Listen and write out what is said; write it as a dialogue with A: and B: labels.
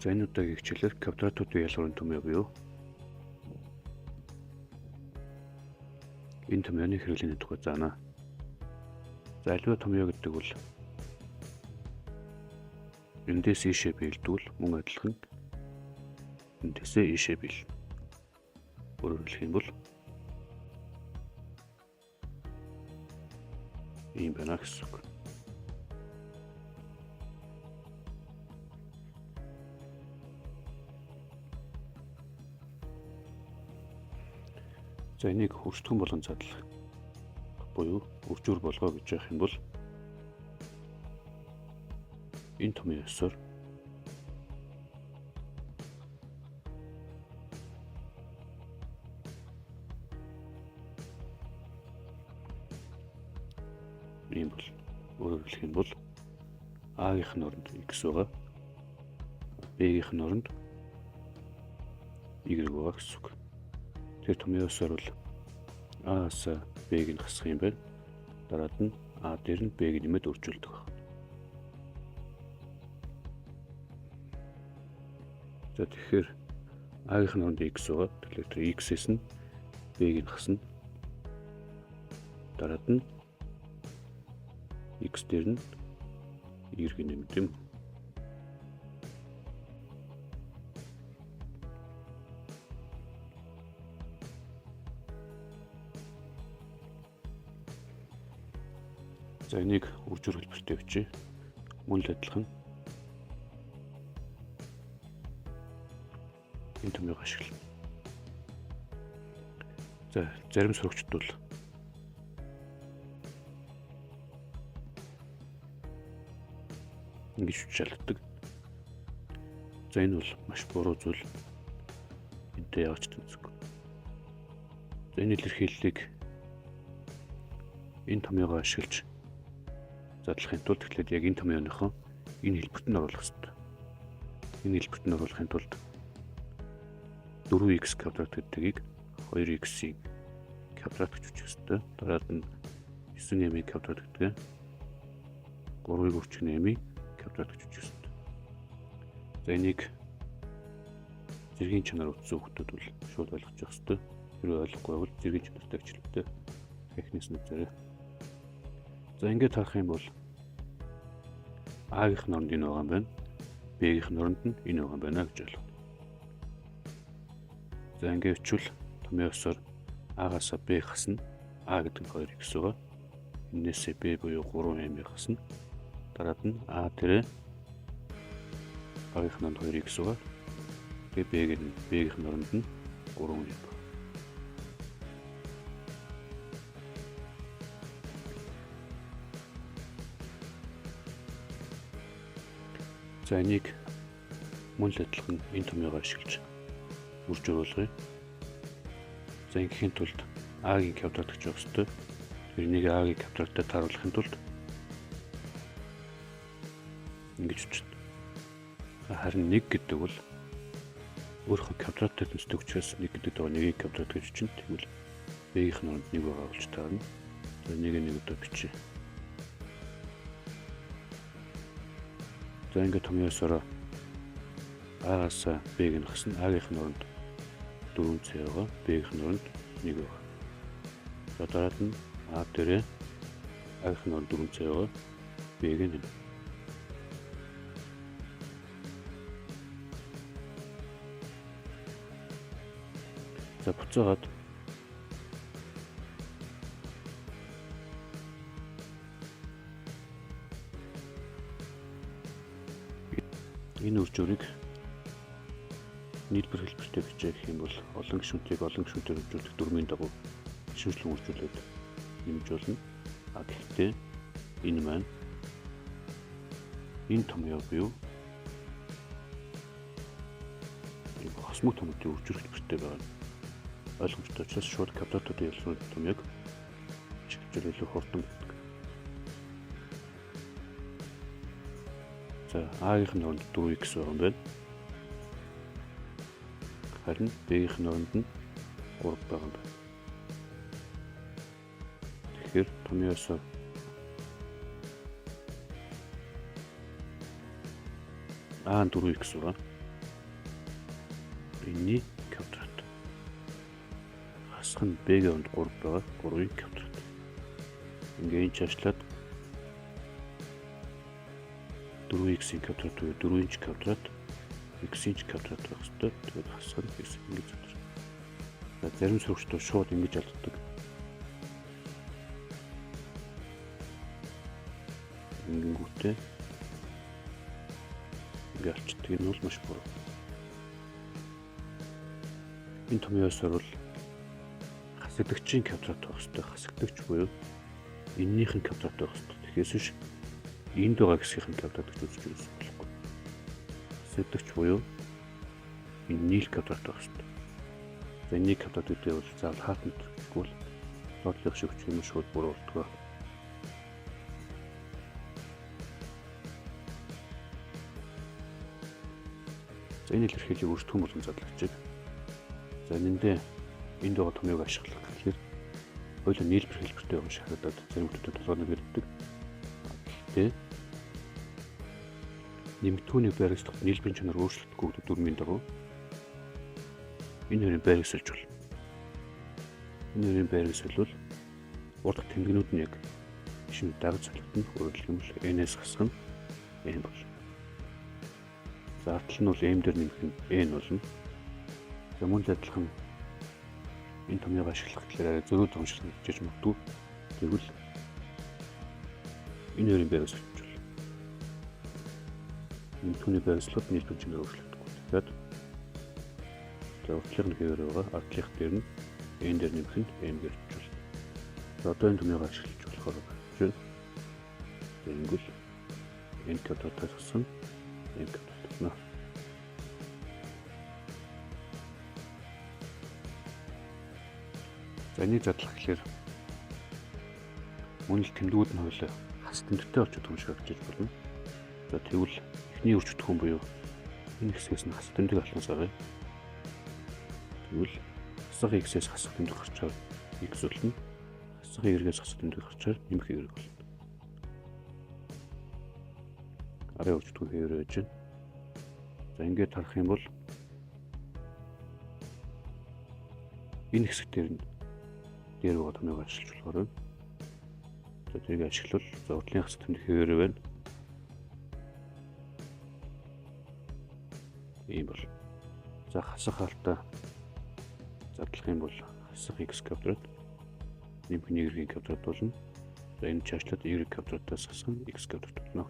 A: За энэ удаагийн хичээлээр квадратуудын ялгуурын томьёо буюу энэ томьёоны хэрэглээний тухай заана. За аливаа томьёо гэдэг бол эндээс ийшээ биелдвэл мөн адилхан эндээсээ ийшээ биел. Өөрөөр хэлэх юм бол ийм байна гэсэн үг. За энийг өрсөлдөхөн болон задлах буюу өржүүр болгоо гэж явах юм бол энэ томьёо ёсоор ийм бол өөрөөр хэлэх юм бол А-гийн оронд X байгаа, B-гийн оронд Y байгаа гэсэн үг. Тэр томьёосоор бол А-аас B-г нь хасах юм байна. Дараад нь А дээр нь B-г нэмээд өржүүлдэг байна. За тэгэхээр А-гийн оронд X байгаа. Тэгэхээр тэр X-с нь B-г нь хасна. Дараад нь X дээр нь Y-г нэмдэг юм. За энийг өржүүр хэлбэртэй бичье. Мөн л адилхан энэ томьёог ашиглана. За зарим сурагчид бол ингэж шалгадаг. За энэ бол маш буруу зүйл. Энтэй яач тэнцэхгүй. За энэ илэрхийллийг энэ томьёогоо ашиглаж задлахын тулд тэгэхээр яг энэ томьёоныхон энэ хэлбэрт нь оруулах хэрэгтэй. Энэ хэлбэрт нь оруулахын тулд 4x квадрат гэдгийг 2x-ийн квадрат гэж үчих хэрэгтэй. Дараад нь 9-ийн квадрат гэдгээ 3-ыг өрчих нэмийн квадрат гэж үчих хэрэгтэй. За энийг зэргийн чанар утсан хүмүүс бол шууд ойлгож явах хэрэгтэй. Хэрвээ ойлгохгүй бол зэргийн чанартай хичээлтэй техникс үзээрэй. За ингээд харах юм бол А-гийн оронд энэ байгаа юм байна. B-гийн оронд нь энэ байгаа юм байна гэж ойлгоо. За ингээд өчвөл томьёосоор А-гаас B хасна. А гэдэг нь 2x байгаа. Энээсээ B буюу 3m хасна. Дараад нь А дээр А-гийн оронд 2x байгаа. Тэгээ B-гийн оронд нь 3m. За энийг мөн л адилхан энэ томьёогоо ашиглаж өржүүр болгоё. За ингээхийн тулд А-гийн квадрат гэж явах хэрэгтэй. Тэгэхээр энийг А-гийн квадраттай тааруулахын тулд ингэж үчихэд. Харин 1 гэдэг бол өөрийнхөө квадраттай тэнцдэг учраас 1 гэдэг доо 1-ийн квадрат гэж чинь тэгвэл B-ийн оронд 1 байгаа болж таарна. За энийг нэг удаа бичье. За ингээд томьёосоор А-гаас B-г нь хасна. А-гийн оронд 4c байгаа. B-гийн оронд 1 байгаа. За дараад нь А дээр А-гийн оронд 4c байгаа. B-г нь 1. За буцаагаад энэ өржүүрийг нийлбэр хэлбэртэй бичээ гэх юм бол олон гишүүнтийг олон гишүүнээр өржүүлэх дүрмийн дагуу шүүмжлэн өржүүлээд нэмж болно. А гэхдээ энэ маань энэ томьёо буюу хосмог томьёодын өржүүр хэлбэртэй байна. Ойлгомжтой учраас шууд квадратуудын ялгуурын томьёог чиглэл илүү хурдан байдаг. За А-гийн оронд 4x байгаа юм байна. Харин B-гийн оронд нь 3 байгаа юм байна. Тэгэхээр томьёосоор А 4x байгаа. энэний квадрат. Хасах нь b-ийн онд 3 байгаа 3-ийн квадрат. Ингээд чаашлаад 4x-ийн квадрат буюу 4-ийн квадрат x-ийн квадрат байх ёстой. Тэгээд хасах нь x ингэж задлаа. За зарим сурагчдууд шууд ингэж алддаг. Ингэнгүүтээ ингээд алчдаг. Энэ бол маш буруу. Энэ томьёосоор бол хасагдагчийн квадрат байх ёстой. Хасагдагч буюу энэнийх нь квадрат байх ёстой. Тэгэхээс биш энд байгаа хэсгийнх нь квадрат гэж үзэж үзэх болохгүй. Хасагдагч буюу энэний квадрат байх ёстой. За энэний квадрат гэдэг бол заавал хаалтанд хэрэггүй бол лодлох шиг юм шууд буруу болтгоо. За энэ илэрхийлийг өртгөн болон задлагчийг. За энэндээ энд байгаа томьёог ашиглах гэхээр хоёул нийлбэр хэлбэртэй байгаа шиг харагдаад зарим хүмүүсд толгойноо бэрддэг. Гэхдээ нэмэгдүүний байрагслалт нийлбэрийн чанар өөрчлөгдөхгүй гэдэг дүрмийн дагуу энэ хоёрын байрагсалж болно. Энэ хоёрын байрагсвал урд тэмдгэнүүд нь яг шинэ дагаж цалгатанд хүрэх юм л n-ээс хасах нь n болно. За ардтал нь бол m дээр нэмэх нь n болно. За мөн л адилхан энэ томьёог ашиглах гэхээр зөрүү томшилт хийж магадгүй. Тэгвэл энэ хоёрын байрагсалж болно. Нэмэгдүүний байрагслалт нийлбэрийн чанар өөрчлөгдөхгүй. Тэгэхээр за уртлын хэвээр байгаа ардлих дээр нь n дээр нэмэх нь n гэж болно. За одоо энэ томьёог ашиглаж болохоор байна. Тэнгүүл n квадратаас хассан n квадрат болно. За энийг задлах гэхээр мөн л тэмдгүүд нь хойлоо хас тэмдэгтэй очиж түншиг авчиж болно. За тэгвэл эхний өрчтгөн буюу энэ хэсгээс нь хас тэмдэг алхнаас авъя. Тэгвэл хасах x-ээс хасах тэмдэг гарчаар x болно. Хасах y-ээс хасах тэмдэг гарчаар нэмэх y болно. Арай өрчтгөн хэвээр байж байна. За ингээд харах юм бол энэ хэсэг дээр нь дээр байгаа томьёог ашиглаж болохоор байна. За тэрийг ашиглавал за уртлын хас тэмдэг хэвээр байна. Ийм бол. За хасах хаалтаа задлах юм бол хасах x квадрат нэмэх y квадрат болно. За энэ чаашлаад y квадратаас хасах x квадрат болно.